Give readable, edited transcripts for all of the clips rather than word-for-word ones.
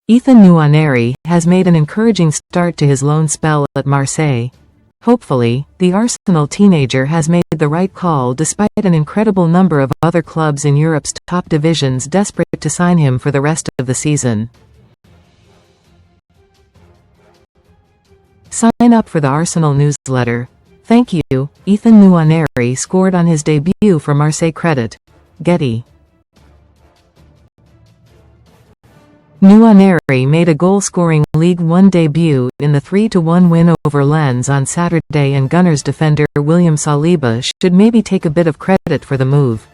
Ethan Nwaneri has made an encouraging start to his loan spell at Marseille. Hopefully, the Arsenal teenager has made the right call despite an incredible number of other clubs in Europe's top divisions desperate to sign him for the rest of the season. Sign up for the Arsenal newsletter. Thank you. Ethan Nwaneri scored on his debut for MarseilleCredit. Getty. Nwaneri made a goal-scoring Ligue 1 debut in the 3-1 win over Lens on Saturday, and Gunners defender William Saliba should maybe take a bit of credit for the move.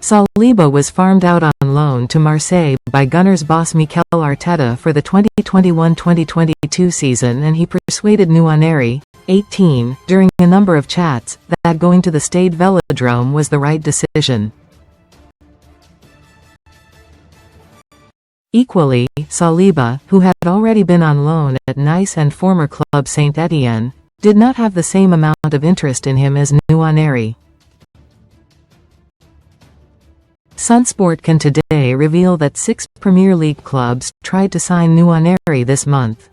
Saliba was farmed out on loan to Marseille by Gunners boss Mikel Arteta for the 2021-2022 season, and he persuaded Nwaneri, 18, during a number of chats, that going to the Stade Velodrome was the right decision. Equally, Saliba, who had already been on loan at Nice and former club St Etienne, did not have the same amount of interest in him as Nwaneri. Sunsport can today reveal that 6 Premier League clubs tried to sign Nwaneri this month.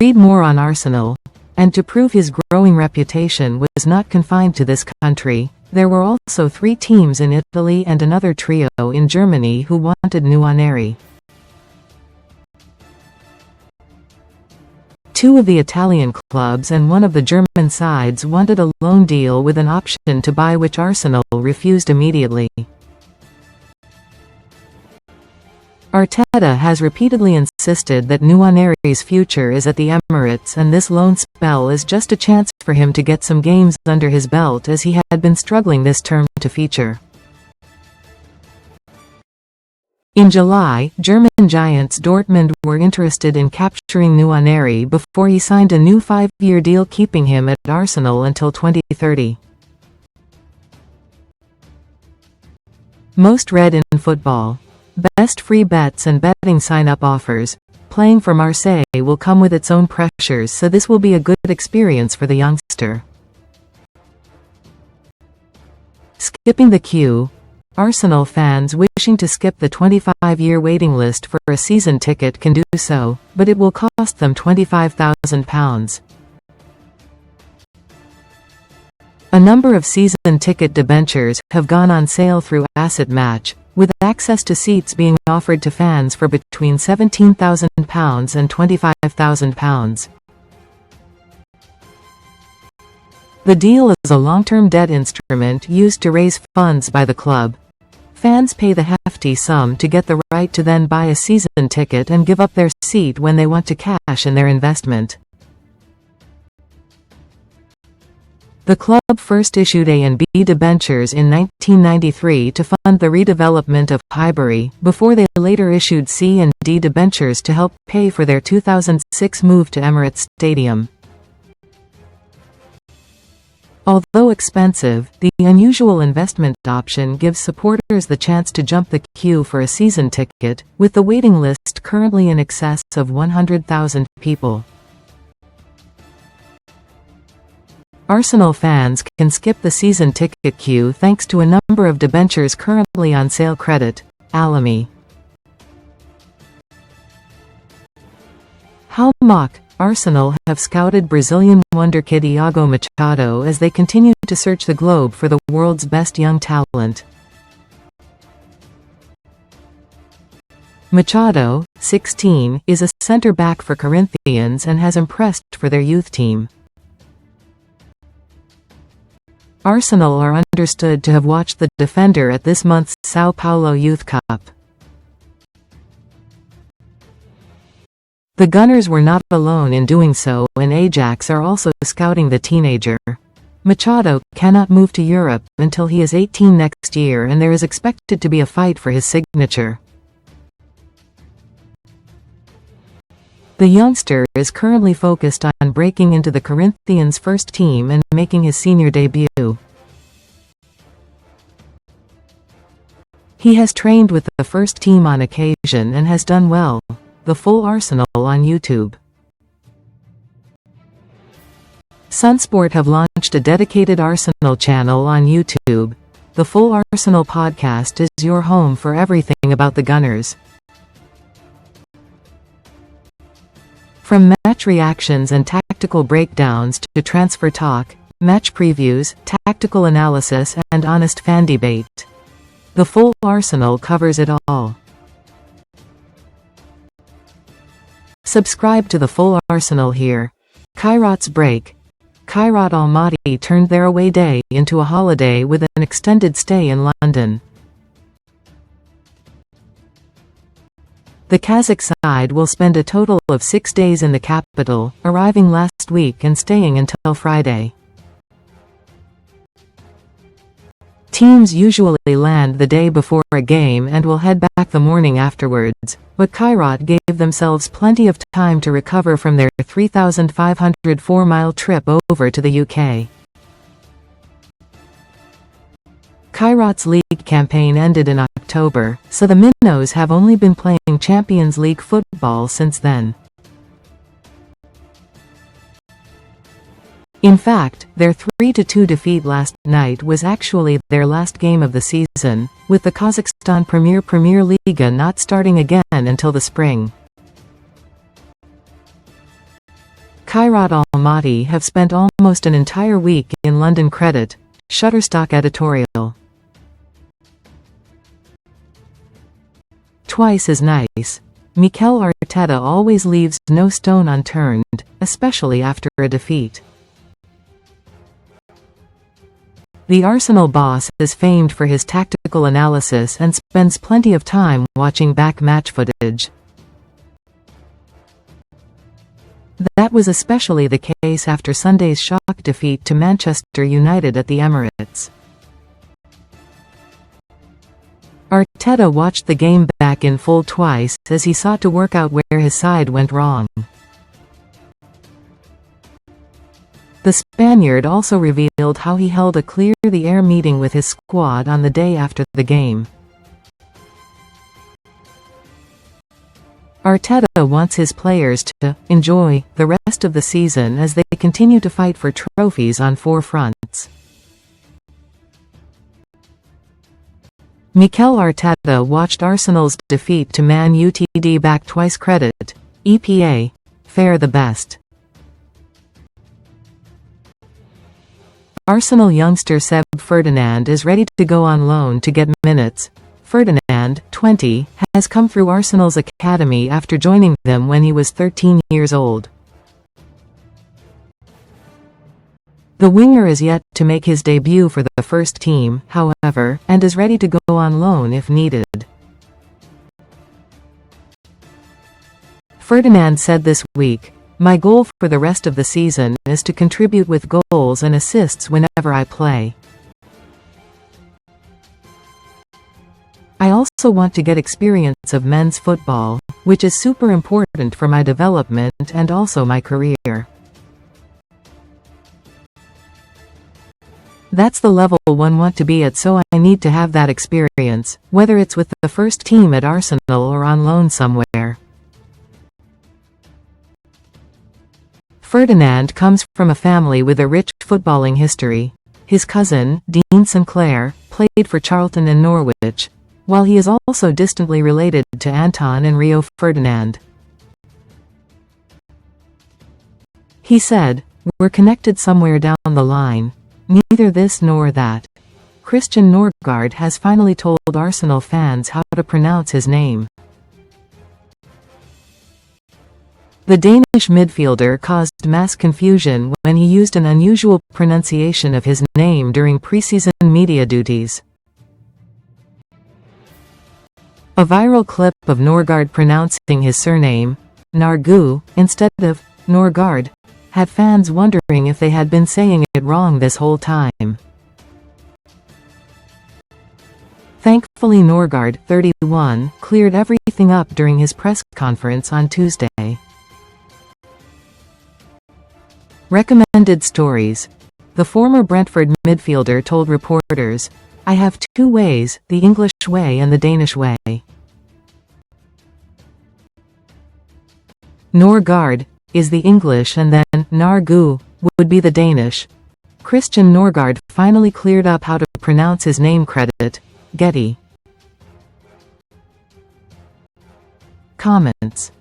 Read more on Arsenal. And to prove his growing reputation was not confined to this country, there were also 3 teams in Italy and another trio in Germany who wanted Nwaneri. 2 of the Italian clubs and 1 of the German sides wanted a loan deal with an option to buy, which Arsenal refused immediately. Arteta has repeatedly insisted that Nwaneri's future is at the Emirates, and this loan spell is just a chance for him to get some games under his belt, as he had been struggling this term to feature. In July, German giants Dortmund were interested in capturing Nwaneri before he signed a new 5-year deal, keeping him at Arsenal until 2030. Most read in football. Best free bets and betting sign-up offers. Playing for Marseille will come with its own pressures, so this will be a good experience for the youngster. Skipping the queue. Arsenal fans wishing to skip the 25-year waiting list for a season ticket can do so, but it will cost them £25,000. A number of season ticket debentures have gone on sale through Asset Match, with access to seats being offered to fans for between £17,000 and £25,000. The deal is a long-term debt instrument used to raise funds by the club. Fans pay the hefty sum to get the right to then buy a season ticket and give up their seat when they want to cash in their investment. The club first issued A and B debentures in 1993 to fund the redevelopment of Highbury, before they later issued C and D debentures to help pay for their 2006 move to Emirates Stadium. Although expensive, the unusual investment option gives supporters the chance to jump the queue for a season ticket, with the waiting list currently in excess of 100,000 people. Arsenal fans can skip the season ticket queue thanks to a number of debentures currently on sale. Credit. Alamy. How mock. Arsenal have scouted Brazilian wonderkid Iago Machado as they continue to search the globe for the world's best young talent. Machado, 16, is a centre-back for Corinthians and has impressed for their youth team. Arsenal are understood to have watched the defender at this month's São Paulo Youth Cup. The Gunners were not alone in doing so, and Ajax are also scouting the teenager. Machado cannot move to Europe until he is 18 next year, and there is expected to be a fight for his signature. The youngster is currently focused on breaking into the Corinthians' first team and making his senior debut. He has trained with the first team on occasion and has done well. The full Arsenal on YouTube. Sunsport have launched a dedicated Arsenal channel on YouTube. The full Arsenal podcast is your home for everything about the Gunners. From match reactions and tactical breakdowns to transfer talk, match previews, tactical analysis and honest fan debate. The full Arsenal covers it all. Subscribe to the full Arsenal here. Kairat's break. Kairat Almaty turned their away day into a holiday with an extended stay in London. The Kazakh side will spend a total of 6 days in the capital, arriving last week and staying until Friday. Teams usually land the day before a game and will head back the morning afterwards, but Kairat gave themselves plenty of time to recover from their 3,504-mile trip over to the UK. Kairat's league campaign ended in October, so the Minnows have only been playing Champions League football since then. In fact, their 3-2 defeat last night was actually their last game of the season, with the Kazakhstan Premier Liga not starting again until the spring. Kairat Almaty have spent almost an entire week in London. Credit, Shutterstock editorial. Twice as nice. Mikel Arteta always leaves no stone unturned, especially after a defeat. The Arsenal boss is famed for his tactical analysis and spends plenty of time watching back match footage. That was especially the case after Sunday's shock defeat to Manchester United at the Emirates. Arteta watched the game back in full twice as he sought to work out where his side went wrong. The Spaniard also revealed how he held a clear-the-air meeting with his squad on the day after the game. Arteta wants his players to enjoy the rest of the season as they continue to fight for trophies on 4 fronts. Mikel Arteta watched Arsenal's defeat to Man Utd back twice. Credit, EPA, fare the best. Arsenal youngster Seb Ferdinand is ready to go on loan to get minutes. Ferdinand, 20, has come through Arsenal's academy after joining them when he was 13 years old. The winger is yet to make his debut for the first team, however, and is ready to go on loan if needed. Ferdinand said this week, "My goal for the rest of the season is to contribute with goals and assists whenever I play. I also want to get experience of men's football, which is super important for my development and also my career. That's the level one want to be at, so I need to have that experience, whether it's with the first team at Arsenal or on loan somewhere." Ferdinand comes from a family with a rich footballing history. His cousin, Dean Sinclair, played for Charlton and Norwich, while he is also distantly related to Anton and Rio Ferdinand. He said, "We're connected somewhere down the line. Neither this nor that." Christian Norgard has finally told Arsenal fans how to pronounce his name. The Danish midfielder caused mass confusion when he used an unusual pronunciation of his name during preseason media duties. A viral clip of Norgard pronouncing his surname, Nargu, instead of Norgard, had fans wondering if they had been saying it wrong this whole time. Thankfully Norgard, 31, cleared everything up during his press conference on Tuesday. Recommended stories. The former Brentford midfielder told reporters, "I have 2 ways, the English way and the Danish way. Norgard is the English and then Nargu would be the Danish. Christian Norgard finally cleared up how to pronounce his name. Credit. Getty. Comments.